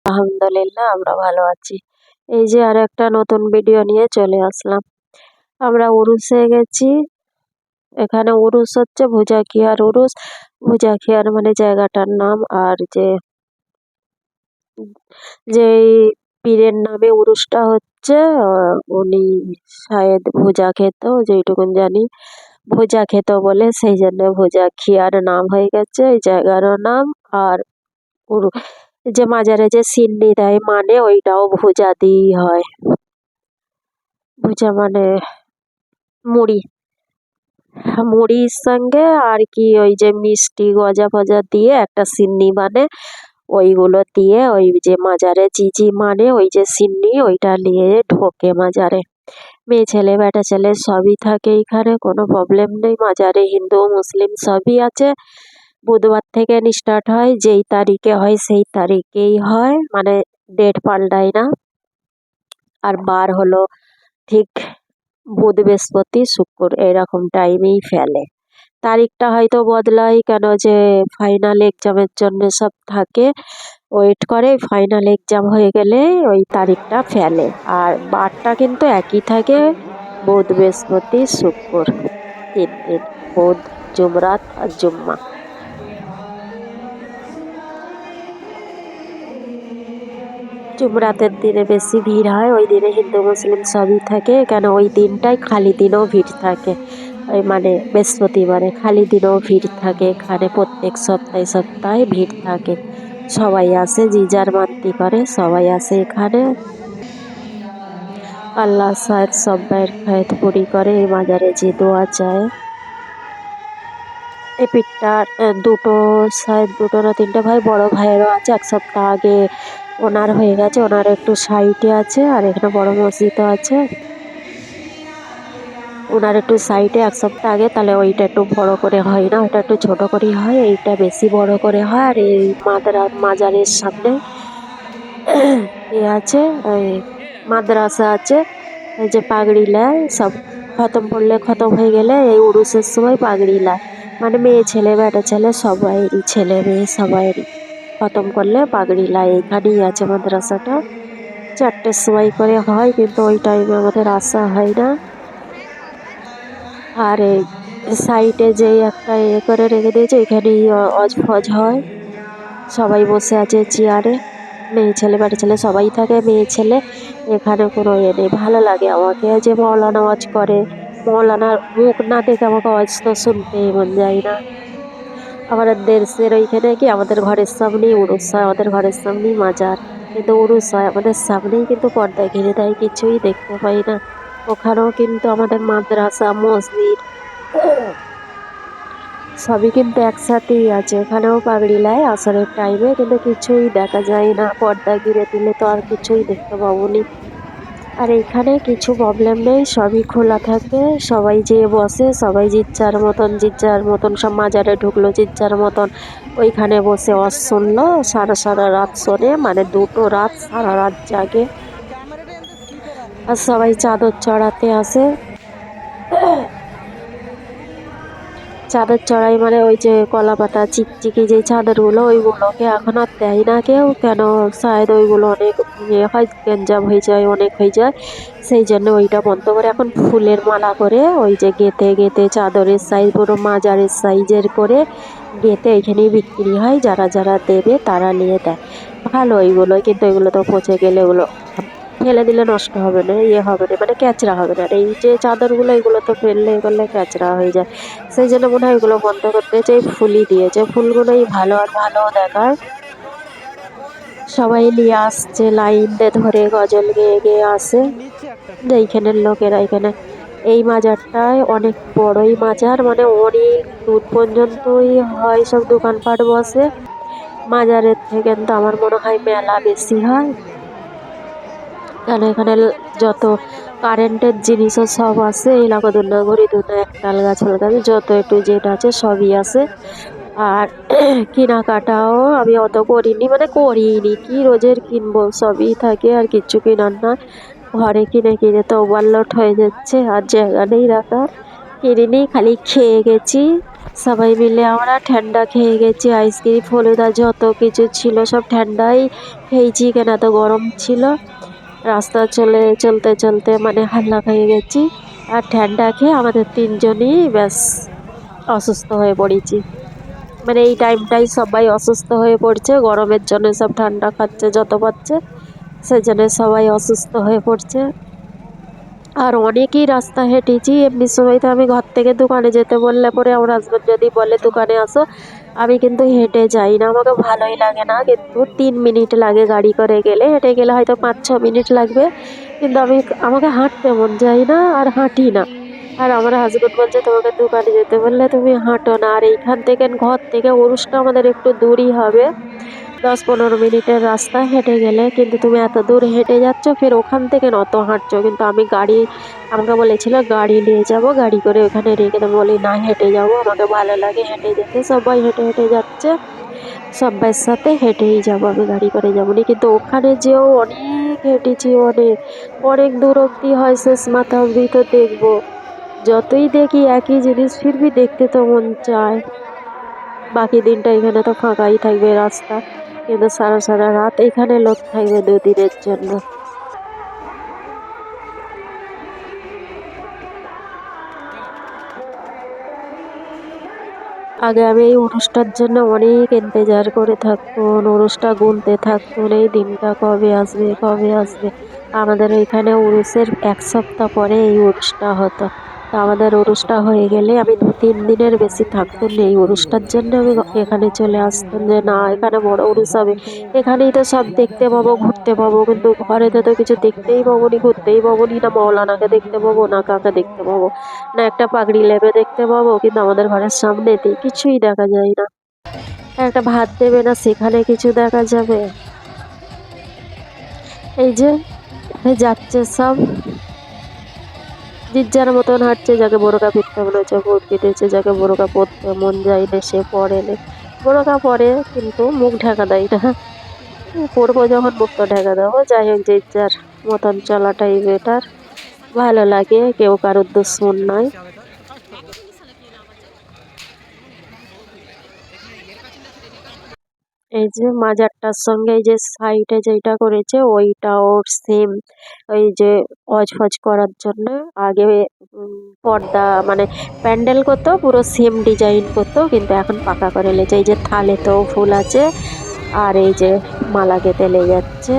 আলহামদুলিল্লাহ আমরা ভালো আছি। এই যে আর একটা নতুন ভিডিও নিয়ে চলে আসলাম। আমরা উরুসে গেছি। এখানে উরুস হচ্ছে ভুজাখিয়ার উরুস। ভুজাখিয়ার মানে জায়গাটার নাম। আর যেই পীরের নামে উরুসটা হচ্ছে উনি শায়েদ ভুজা খেত, যেইটুকুন জানি ভুজা খেত বলে সেই জন্য ভুজাখিয়ার নাম হয়ে গেছে এই জায়গারও নাম। আর উরু যে মাজারে যে সিন্নি দেয় মানে ওইটাও ভুজা দিয়েই হয়। ভুজা মানে মুড়ি, মুড়ির সঙ্গে আর কি ওই যে মিষ্টি গজা ফজা দিয়ে একটা সিন্নি মানে ওইগুলো দিয়ে ওই যে মাজারে জিজি মানে ওই যে সিন্নি ওইটা নিয়ে ঢোকে মাজারে। মেয়ে ছেলে বেটা ছেলে সবই থাকে এখানে, কোনো প্রবলেম নেই। মাজারে হিন্দু মুসলিম সবই আছে। বুধবার থেকে স্টার্ট হয়, যেই তারিখে হয় সেই তারিখেই হয়, মানে ডেট পাল্টায় না। আর বার হলো ঠিক বুধ বৃহস্পতি শুক্র এরকম টাইমেই ফেলে। তারিখটা হয়তো বদলায় কেন যে ফাইনাল এক্সামের জন্য সব থাকে, ওয়েট করে। ফাইনাল এক্সাম হয়ে গেলে ওই তারিখটা ফেলে। আর বারটা কিন্তু একই থাকে, বুধ বৃহস্পতি শুক্র 3 দিন, বুধ জুমরাত আর জুম্মা। জুমরাতের দিনে বেশি ভিড় হয়, ওই দিনে হিন্দু মুসলিম সবই থাকে কেন ওই দিনটাই খালি দিনও ভিড় থাকে। ওই মানে বৃহস্পতিবারে খালি দিনও ভিড় থাকে এখানে, প্রত্যেক সপ্তাহে সপ্তাহে ভিড় থাকে। সবাই আসে, যে যার মানতি করে সবাই আসে এখানে। আল্লাহ শায়দ সবাইয়ের খায়েত পুরি করে এই মাজারে যে দোয়া চায়। এই পীরটার দুটো শায়দ দুটো না তিনটে ভাই, বড় ভাইয়েরও আছে। 1 সপ্তাহ আগে ওনার হয়ে গেছে, ওনার একটু সাইডে আছে। আর এখানে বড় মসজিদও আছে, ওনার একটু সাইডে 1 সপ্তাহ আগে, তাহলে ওইটা একটু বড় করে হয় না, ওইটা একটু ছোট করেই হয়, এইটা বেশি বড় করে হয়। আর এই মাজারের সামনে এ আছে, ওই মাদ্রাসা আছে। এই যে পাগড়ি লেয় সব, খতম পড়লে খতম হয়ে গেলে এই উরুসের সময় পাগড়ি লায়, মানে মেয়ে ছেলে বেটা ছেলে সবাইয়েরই, ছেলে মেয়ে সবাইয়েরই খতম করলে পাগড়ি লায়। এইখানেই আছে মাদ্রাসাটা। 4টের সময় করে হয়, কিন্তু ওই টাইমে আমাদের আসা হয় না। আর এই সাইডে যেই একটা করে রেখে দিয়েছে, এখানেই অজ ফজ হয়। সবাই বসে আছে চেয়ারে, মেয়ে ছেলে বেটা ছেলে সবাই থাকে। মেয়ে ছেলে এখানে কোনো নেই। ভালো লাগে আমাকে যে মৌলানা ওয়াজ করে, মৌলানার মুখ না দেখে আমাকে ওয়াজ তো শুনতেই মন যায় না। আমাদের দেশের ওইখানে কি আমাদের ঘরের সামনেই উরুস হয়, আমাদের ঘরের সামনেই মাজার, কিন্তু উরুস হয় আমাদের সামনেই, কিন্তু পর্দা ঘিরে দেয়, কিছুই দেখতে পাই না। ওখানেও কিন্তু আমাদের মাদ্রাসা মসজিদ সবই কিন্তু একসাথেই আছে। এখানেও পাগড়ি লায় আসরের টাইমে, কিন্তু কিছুই দেখা যায় না, পর্দা ঘিরে দিলে তো আর কিছুই দেখতে পাবো নি। আর এইখানে কিছু প্রবলেম নেই, সবই খোলা থাকে, সবাই যেয়ে বসে, সবাই জিজ্জার মতন সব মাজারে ঢুকলো জিজ্জার মতন, ওইখানে বসে ওয়াজ শুনলো। সারা রাত শোনে, মানে 2টো রাত সারা রাত জাগে। আর সবাই চাদর চড়াতে আসে। চাদর চড়াই মানে ওই যে কলা পাতা চিকচিকি যে চাদরগুলো, ওইগুলোকে এখন আর দেয় না কেউ, কেন শায়দ ওইগুলো অনেক ইয়ে হয়, গেঞ্জাম হয়ে যায়, অনেক হয়ে যায়, সেই জন্য ওইটা বন্ধ করে এখন ফুলের মালা করে ওই যে গেঁথে গেঁথে চাদরের সাইজ পুরো মাজারের সাইজের করে গেঁথে এখানেই বিক্রি হয়। যারা যারা দেবে তারা নিয়ে দেয়। ভালো ওইগুলো, কিন্তু এগুলো তো পচে গেলে ওগুলো ফেলে দিলে নষ্ট হবে না, ইয়ে হবে না, মানে ক্যাচরা হবে না। আর এই যে চাদরগুলো এগুলো তো ফেললে করলে ক্যাচরা হয়ে যায়, সেই জন্য মনে হয় এগুলো বন্ধ করতে চাই। ফুলই দিয়েছে, ফুলগুলোই ভালো আর ভালো দেখায়। সবাই নিয়ে আসছে লাইন দিয়ে ধরে, গজল গেয়ে গেয়ে আসে। যে এইখানের লোকেরা এখানে এই মাজারটায় অনেক বড়ই মাজার, মানে অনেক দূর পর্যন্তই হয় সব দোকানপাট বসে। মাজারের থেকে কিন্তু আমার মনে হয় মেলা বেশি হয়, কারণ এখানে যত কারেন্টের জিনিসও সব আছে, এই লাগদুনা ঘড়ি দুনা একতাল গাছ গাছ যত একটু যেটা আছে সবই আছে। আর কেনাকাটাও আমি অত করিনি, মানে করিনি কি রোজের কিনবো, সবই থাকে আর কিচ্ছু কেনার না। ঘরে কিনে কিনে তো ওভারলোড হয়ে যাচ্ছে, আর জায়গা নেই রাখার। কিনিনি, খালি খেয়ে গেছি। সবাই মিলে আমরা ঠান্ডা খেয়ে গেছি, আইসক্রিম ফলুদা যত কিছু ছিল সব ঠান্ডাই খেয়েছি, কেন এত গরম ছিল। রাস্তা চলতে চলতে মানে হাল্লা খেয়ে গেছি, আর ঠান্ডা খেয়ে আমাদের তিনজনই ব্যাস অসুস্থ হয়ে পড়েছি। মানে এই টাইমটাই সবাই অসুস্থ হয়ে পড়ছে, গরমের জন্য সব ঠান্ডা খাচ্ছে যত পাচ্ছে, সেজন্য সবাই অসুস্থ হয়ে পড়ছে। আর অনেকই রাস্তা হেঁটেছি, এমনি সময় তো আমি ঘর থেকে দোকানে যেতে বললে পরে আমার হাজবেন্ড যদি বলে দোকানে আসো, আমি কিন্তু হেঁটে যাই না, আমাকে ভালোই লাগে না। কিন্তু 3 মিনিট লাগে গাড়ি করে গেলে, হেঁটে গেলে হয়তো 5-6 মিনিট লাগবে, কিন্তু আমাকে হাঁটতে মন যায় না আর হাঁটি না। আর আমার হাজবেন্ড বলছে তোমাকে দোকানে যেতে বললে তুমি হাঁটো না, আর এইখান থেকে ঘর থেকে উরুসটা আমাদের একটু দূরই হবে, 10-15 মিনিটের রাস্তা হেঁটে গেলে, কিন্তু তুমি এত দূর হেঁটে যাচ্ছ, ফের ওখান থেকে নত হাঁটছো। কিন্তু আমাকে বলেছিল গাড়ি নিয়ে যাব, গাড়ি করে ওখানে রেখে দেবো, বলি না হেঁটে যাবো, আমাকে ভালো লাগে হেঁটে যেতে, সবাই হেঁটে হেঁটে যাচ্ছে, সবাই সাথে হেঁটেই যাবো, আমি গাড়ি করে যাবো না। কিন্তু ওখানে যেও অনেক হেঁটেছি, অনেক অনেক দূর অব্দি হয়, শেষ মাথা অব্দি তো দেখবো, যতই দেখি একই জিনিস, ফিরবি দেখতে তো মন চায়। বাকি দিনটা এখানে তো ফাঁকাই থাকবে রাস্তা, কিন্তু সারা সারা রাত এখানে লোক থাকবে 2 দিনের জন্য। আগে আমি এই উরুসটার জন্য অনেক ইন্তজার করে থাকতুম, উরুসটা গুনতে থাকতুম, এই দিনটা কবে আসবে কবে আসবে। আমাদের এখানে উরুসের 1 সপ্তাহ পরে এই উরুসটা হতো। তা আমাদের উরুসটা হয়ে গেলে আমি 2-3 দিনের বেশি থাকতুম না, এই উরুসটার জন্য আমি এখানে চলে আসতাম, যে না এখানে বড় উরুস হবে, এখানেই তো সব দেখতে পাবো ঘুরতে পাবো। কিন্তু ঘরেতে তো কিছু দেখতেই পাবো নি, ঘুরতেই পাবো নি, না মৌলানাকে দেখতে পাবো, না কাকে দেখতে পাবো, না একটা পাগড়ি লেপে দেখতে পাবো। কিন্তু আমাদের ঘরের সামনেতে কিছুই দেখা যায় না, একটা ভাত দেবে না সেখানে কিছু দেখা যাবে। এই যে যাচ্ছে সব, যে যার মতন হাঁটছে, যাকে বোরকা পরতে মনে হচ্ছে ভূত কেটেছে, যাকে বোরকা পরতে মন যায় না সে পরে নে, বোরকা পরে কিন্তু মুখ ঢাকা দেয় না। পরবো যখন মুখ তো ঢাকা দেবো। যাই হোক, যে যার মতন চলাটাই বেটার, ভালো লাগে, কেউ কারোর দুশ্মন নয়। এই যে মাজারটার সঙ্গে এই যে সাইডে যেটা করেছে ওইটা ওর সেম, ওই যে অজফজ করার জন্য আগে পর্দা মানে প্যান্ডেল করতো, পুরো সেম ডিজাইন করতো, কিন্তু এখন পাকা করে লেছে। এই যে থালে তো ফুল আছে, আর এই যে মালা গেঁথে লে যাচ্ছে,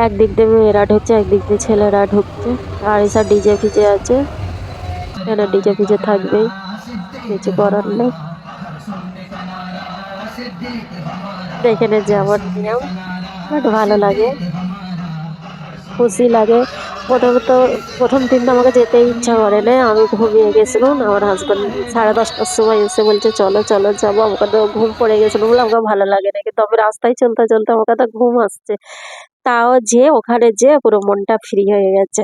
একদিক দিয়ে মেয়েরা ঢুকছে, একদিক দিয়ে ছেলেরা ঢুকছে। আর এসব ডিজে ফিজে আছে, কেন ডিজে ফিজে থাকবেই, কিছু করার নেই। এখানে যেমন নিয়ম, বাট ভালো লাগে, খুশি লাগে। প্রথমত প্রথম দিন তো আমাকে যেতেই ইচ্ছা করে না, আমি ঘুমিয়ে গেছিলাম, আমার হাজব্যান্ড 10:30টার সময় এসে বলছে চলো চলো যাবো, আমাকে তো ঘুম পড়ে গেছিলো বলে আমাকে ভালো লাগে না, কিন্তু আমি রাস্তায় চলতে চলতে আমাকে তো ঘুম আসছে, তাও যে ওখানে যে পুরো মনটা ফ্রি হয়ে গেছে,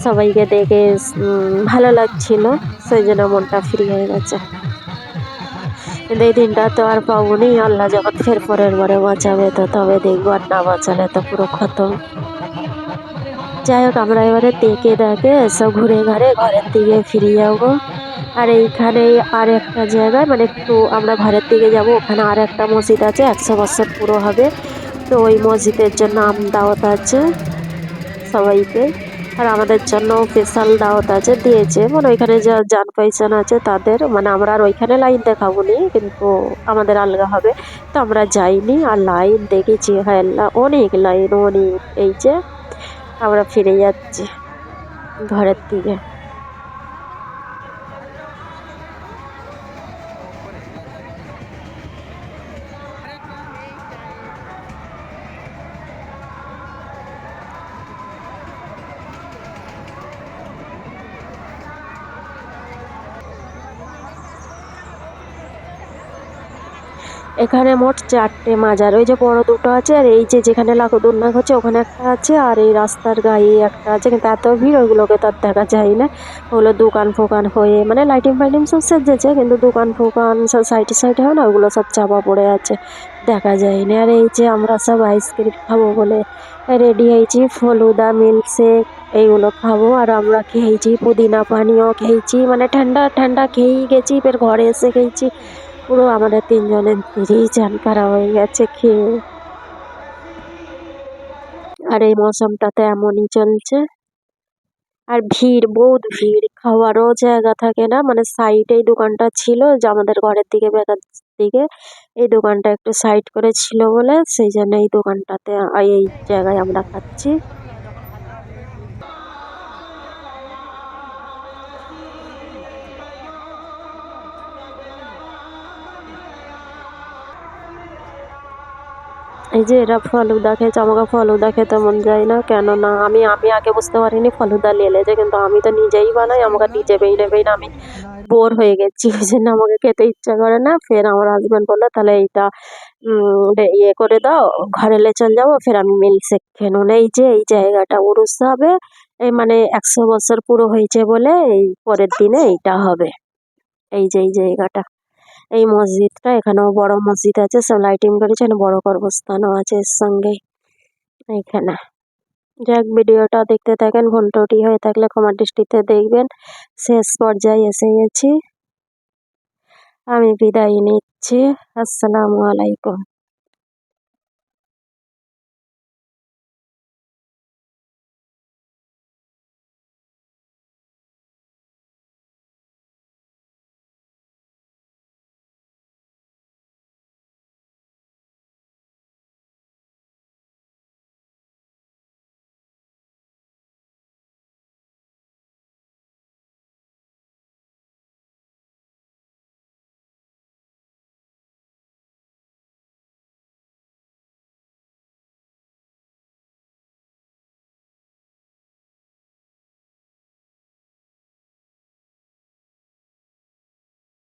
সবাইকে দেখে ভালো লাগছিল, সেই জন্য মনটা ফ্রি হয়ে গেছে। কিন্তু এই দিনটা তো আর পাবো নি, আল্লাহ যখন ফের পরের বারে বাঁচাবে তো তবে দেখবো, আর না বাঁচালে তো পুরো খতম। যাই হোক, আমরা এবারে দেখে দেখে সব ঘুরে ঘাড়ে ঘরের দিকে ফিরে যাবো। আর এইখানে আর একটা জায়গায় মানে একটু আমরা ঘরের দিকে যাব, ওখানে আর একটা মসজিদ আছে, 100 বছর পুরো হবে, তো ওই মসজিদের জন্য দাওয়াত আছে সবাইকে। আর আমাদের জন্য স্পেশাল দাওয়াত আছে, দিয়েছে, মানে ওইখানে যা জান পয়সান আছে তাদের, মানে আমরা আর ওইখানে লাইন দেখাবো নি, কিন্তু আমাদের আলগা হবে। তো আমরা যাইনি, আর লাইন দেখেছি, হ্যাঁ আল্লাহ অনেক লাইন, অনেক। এই যে আমরা ফিরে যাচ্ছি ঘরের দিকে। এখানে মোট 4টে মাজার, ওই যে বড় দুটো আছে আর এই যে যেখানে লাখুদুন্নাক হচ্ছে ওখানে একটা আছে আর এই রাস্তার গায়ে একটা আছে, কিন্তু এত ভিড় ওইগুলোকে তো আর দেখা যায় না। ওগুলো দোকান ফোকান হয়ে মানে লাইটিং ফাইটিং সব সেজেছে, কিন্তু দোকান ফোকান সব সাইডে সাইডে হয় না, ওগুলো সব চাপা পড়ে আছে, দেখা যায়নি। আর এই যে আমরা সব আইসক্রিম খাবো বলে রেডি হয়েছি, ফলুদা মিল্কশেক এইগুলো খাবো। আর আমরা খেয়েছি পুদিনা পানিও খেয়েছি, মানে ঠান্ডা ঠান্ডা খেয়েই গেছি, ফের ঘরে এসে খেয়েছি। পুরো আমাদের তিনজনের চান খারাপ হয়ে গেছে খেয়ে। আর এই মৌসমটাতে এমনই চলছে। আর ভিড়, বহুত ভিড়, খাওয়ারও জায়গা থাকে না, মানে সাইডে এই দোকানটা ছিল যে আমাদের ঘরের দিকে বেকার দিকে, এই দোকানটা একটু সাইড করে ছিল বলে সেই জন্য এই দোকানটাতে এই জায়গায় আমরা খাচ্ছি। এই যে এরা ফলুদা খেয়েছে, আমাকে ফলুদা খেতে মন যায় না, কেননা আমি আমি আগে বুঝতে পারিনি ফলুদা লেলেছে, কিন্তু আমি তো নিজেই বানাই, আমাকে নিজে বেই না আমি বোর হয়ে গেছি, ওই জন্য আমাকে খেতে ইচ্ছা করে না। ফের আমার হাজবেন্ড বললো তাহলে এইটা ইয়ে করে দাও, ঘরে লে চল যাবো, ফের আমি মিল্কশেক খেয়ে নেবো। এই যে এই জায়গাটা উরুস হবে, এই মানে 100 বছর পুরো হয়েছে বলে এই পরের দিনে এইটা হবে। এই যে এই জায়গাটা, এই মসজিদটা, এখানেও বড় মসজিদ আছে, সব লাইটিং করেছে, এখানে বড় কবরস্থানও আছে এর সঙ্গে এইখানে। যাক, ভিডিওটা দেখতে থাকেন, ভুল ত্রুটি হয়ে থাকলে ক্ষমা দৃষ্টিতে দেখবেন। শেষ পর্যায়ে এসে গেছি, আমি বিদায় নিচ্ছি। আসসালামু আলাইকুম।